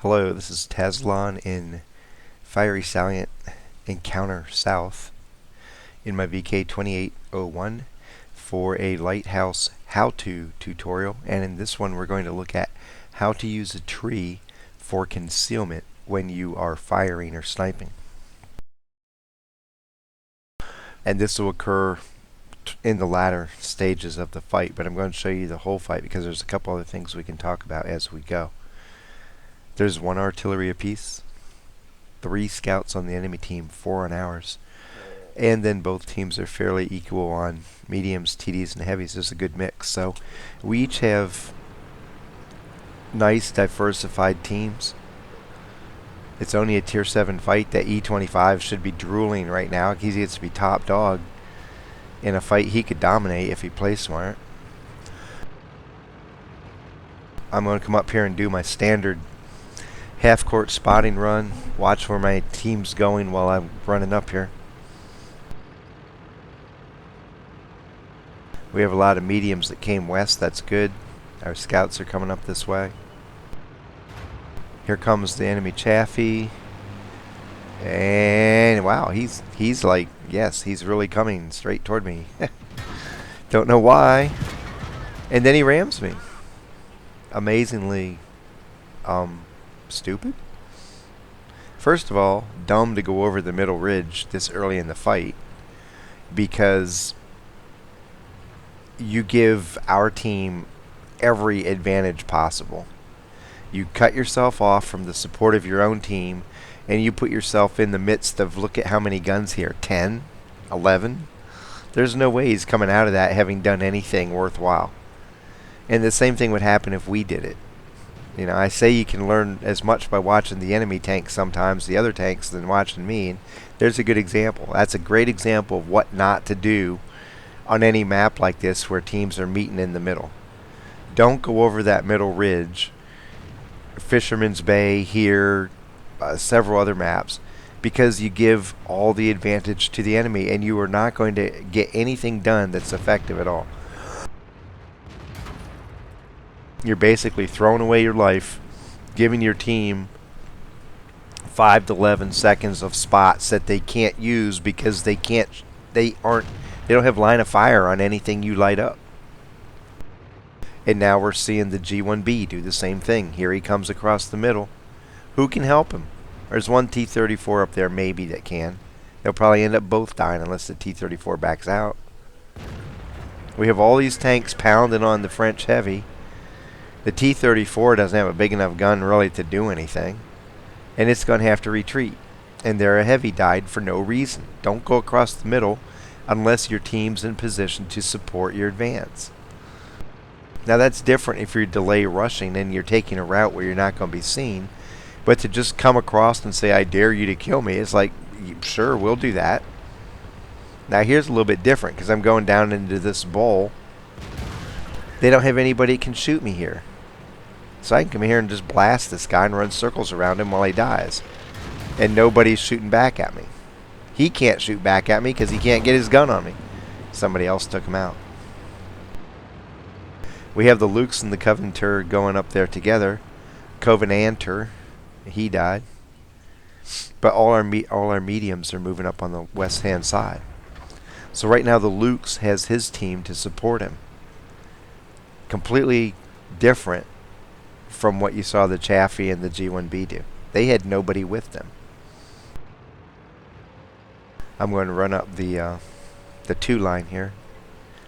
Hello, this is Tazlon in Fiery Salient Encounter South in my VK2801 for a Lighthouse how-to tutorial, and in this one we're going to look at how to use a tree for concealment when you are firing or sniping. And this will occur in the latter stages of the fight, but I'm going to show you the whole fight because there's a couple other things we can talk about as we go. There's 1 artillery apiece, 3 scouts on the enemy team, 4 on ours, and then both teams are fairly equal on mediums, TDs, and heavies. There's a good mix. So we each have nice diversified teams. It's only a tier 7 fight. That E25 should be drooling right now. He gets to be top dog in a fight he could dominate if he plays smart. I'm going to come up here and do my standard half-court spotting run. Watch where my team's going while I'm running up here. We have a lot of mediums that came west. That's good. Our scouts are coming up this way. Here comes the enemy Chaffee. And wow, he's like, yes, he's really coming straight toward me. Don't know why. And then he rams me. Amazingly stupid. First of all, dumb to go over the middle ridge this early in the fight, because you give our team every advantage possible. You cut yourself off from the support of your own team, and you put yourself in the midst of, look at how many guns here, 10, 11. There's no way he's coming out of that having done anything worthwhile. And the same thing would happen if we did it. You know, I say you can learn as much by watching the enemy tanks sometimes, the other tanks, than watching me. And there's a good example. That's a great example of what not to do on any map like this where teams are meeting in the middle. Don't go over that middle ridge. Fisherman's Bay here, several other maps, because you give all the advantage to the enemy and you are not going to get anything done that's effective at all. You're basically throwing away your life, giving your team 5 to 11 seconds of spots that they can't use because they don't have line of fire on anything you light up. And now we're seeing the G1B do the same thing. Here he comes across the middle. Who can help him? There's one T-34 up there maybe that can. They'll probably end up both dying unless the T-34 backs out. We have all these tanks pounding on the French heavy. The T-34 doesn't have a big enough gun really to do anything, and it's going to have to retreat. And there a heavy died for no reason. Don't go across the middle unless your team's in position to support your advance. Now that's different if you're delay rushing and you're taking a route where you're not going to be seen. But to just come across and say, I dare you to kill me, it's like, sure, we'll do that. Now here's a little bit different because I'm going down into this bowl. They don't have anybody that can shoot me here. So I can come here and just blast this guy and run circles around him while he dies. And nobody's shooting back at me. He can't shoot back at me because he can't get his gun on me. Somebody else took him out. We have the Lukes and the Covenanter going up there together. Covenanter, he died. But all our mediums are moving up on the west hand side. So right now the Lukes has his team to support him. Completely different from what you saw the Chaffee and the G1B do. They had nobody with them. I'm going to run up the 2 line here.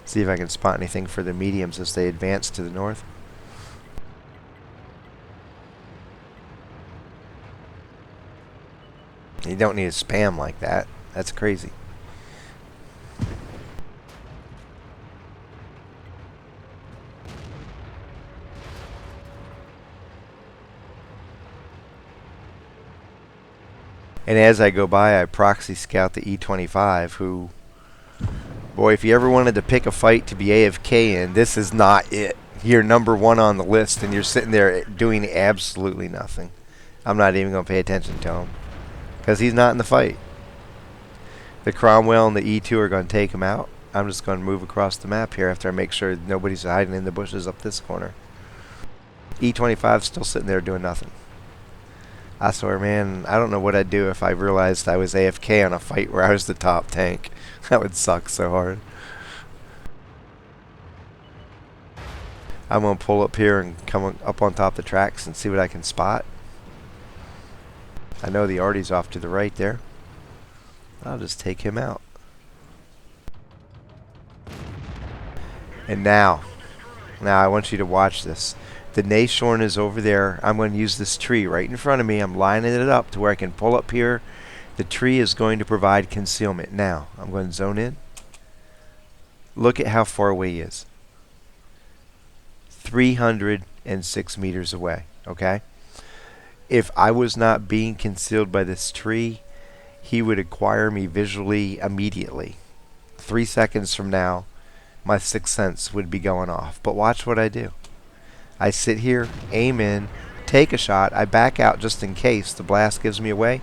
See if I can spot anything for the mediums as they advance to the north. You don't need to spam like that. That's crazy. And as I go by, I proxy scout the E25, who, boy, if you ever wanted to pick a fight to be AFK in, this is not it. You're number 1 on the list, and you're sitting there doing absolutely nothing. I'm not even going to pay attention to him, because he's not in the fight. The Cromwell and the E2 are going to take him out. I'm just going to move across the map here after I make sure nobody's hiding in the bushes up this corner. E25's still sitting there doing nothing. I swear, man, I don't know what I'd do if I realized I was AFK on a fight where I was the top tank. That would suck so hard. I'm gonna pull up here and come up on top of the tracks and see what I can spot. I know the Artie's off to the right there. I'll just take him out. And now I want you to watch this. The Nashorn is over there. I'm going to use this tree right in front of me. I'm lining it up to where I can pull up here. The tree is going to provide concealment. Now, I'm going to zone in. Look at how far away he is. 306 meters away, okay? If I was not being concealed by this tree, he would acquire me visually immediately. 3 seconds from now, my sixth sense would be going off. But watch what I do. I sit here, aim in, take a shot, I back out just in case the blast gives me away.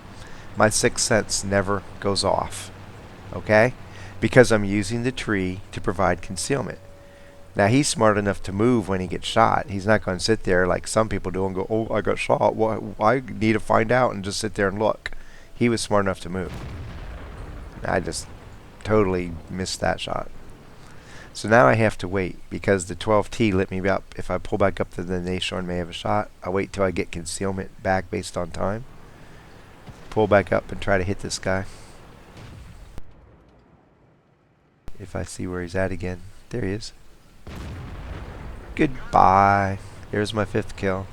My sixth sense never goes off. Okay? Because I'm using the tree to provide concealment. Now he's smart enough to move when he gets shot. He's not going to sit there like some people do and go, oh, I got shot. Well, I need to find out, and just sit there and look. He was smart enough to move. I just totally missed that shot. So now I have to wait because the 12T lit me up. If I pull back up to the Nashorn may have a shot. I wait till I get concealment back based on time. Pull back up and try to hit this guy. If I see where he's at again. There he is. Goodbye. There's my 5th kill.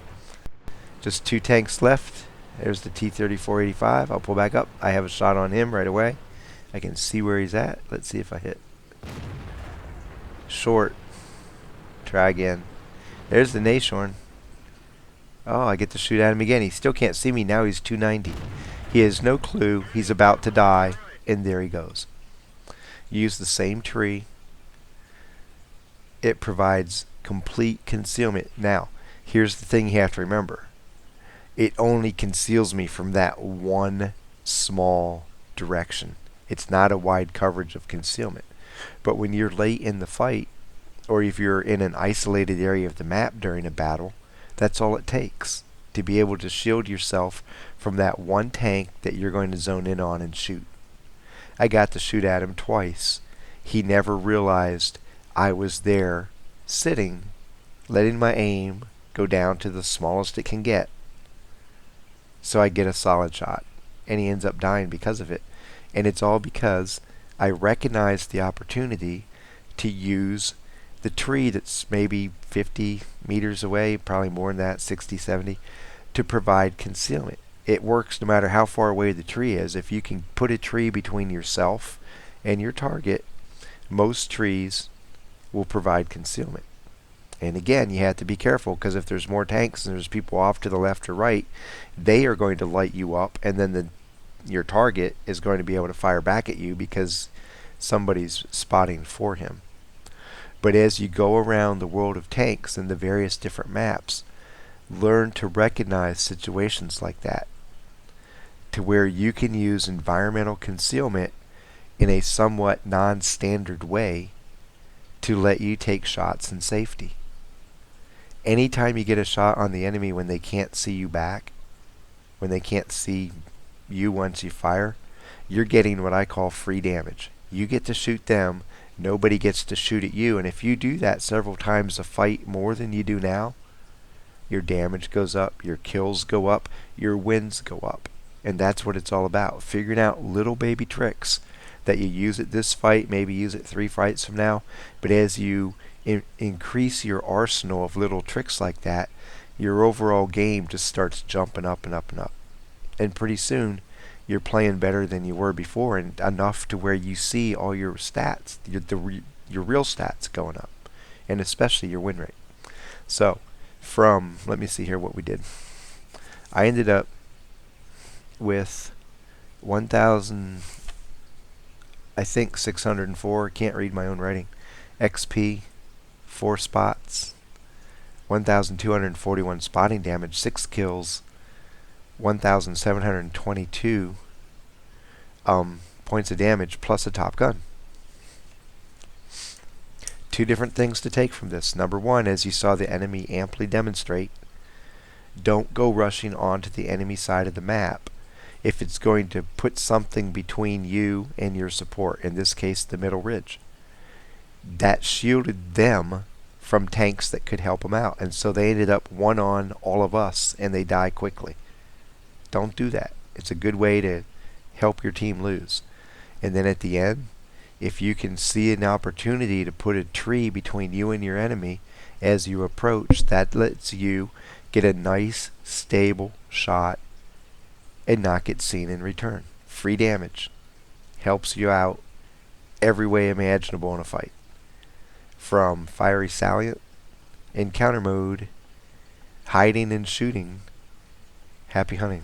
Just 2 tanks left. There's the T-34-85. I'll pull back up. I have a shot on him right away. I can see where he's at. Let's see if I hit. Short. Try again. There's the Nashorn. Oh, I get to shoot at him again. He still can't see me. Now he's 290. He has no clue. He's about to die. And there he goes. Use the same tree. It provides complete concealment. Now, here's the thing you have to remember. It only conceals me from that one small direction. It's not a wide coverage of concealment. But when you're late in the fight, or if you're in an isolated area of the map during a battle, that's all it takes to be able to shield yourself from that one tank that you're going to zone in on and shoot. I got to shoot at him twice. He never realized I was there sitting, letting my aim go down to the smallest it can get. So I get a solid shot. And he ends up dying because of it. And it's all because I recognized the opportunity to use the tree that's maybe 50 meters away, probably more than that, 60, 70, to provide concealment. It works no matter how far away the tree is. If you can put a tree between yourself and your target, most trees will provide concealment. And again, you have to be careful because if there's more tanks and there's people off to the left or right, they are going to light you up, and then your target is going to be able to fire back at you because somebody's spotting for him. But as you go around the world of tanks and the various different maps, learn to recognize situations like that, to where you can use environmental concealment in a somewhat non-standard way to let you take shots in safety. Anytime you get a shot on the enemy when they can't see you back, when they can't see you once you fire, you're getting what I call free damage. You get to shoot them, nobody gets to shoot at you, and if you do that several times a fight more than you do now, your damage goes up, your kills go up, your wins go up. And that's what it's all about, figuring out little baby tricks that you use at this fight, maybe use it 3 fights from now, but as you increase your arsenal of little tricks like that, your overall game just starts jumping up and up and up. And pretty soon, you're playing better than you were before, and enough to where you see all your stats, your real stats going up, and especially your win rate. So, let me see here what we did. I ended up with 1,000, I think 604, can't read my own writing, XP, 4 spots, 1,241 spotting damage, 6 kills, 1,722 points of damage, plus a top gun. 2 different things to take from this. Number 1, as you saw the enemy amply demonstrate, Don't go rushing onto the enemy side of the map if it's going to put something between you and your support, in this case the middle ridge. That shielded them from tanks that could help them out, and so they ended up one on all of us and they die quickly. Don't do that. It's a good way to help your team lose. And then at the end, if you can see an opportunity to put a tree between you and your enemy as you approach, that lets you get a nice stable shot and not get seen in return. Free damage. Helps you out every way imaginable in a fight. From fiery salient, encounter mode, hiding and shooting. Happy hunting.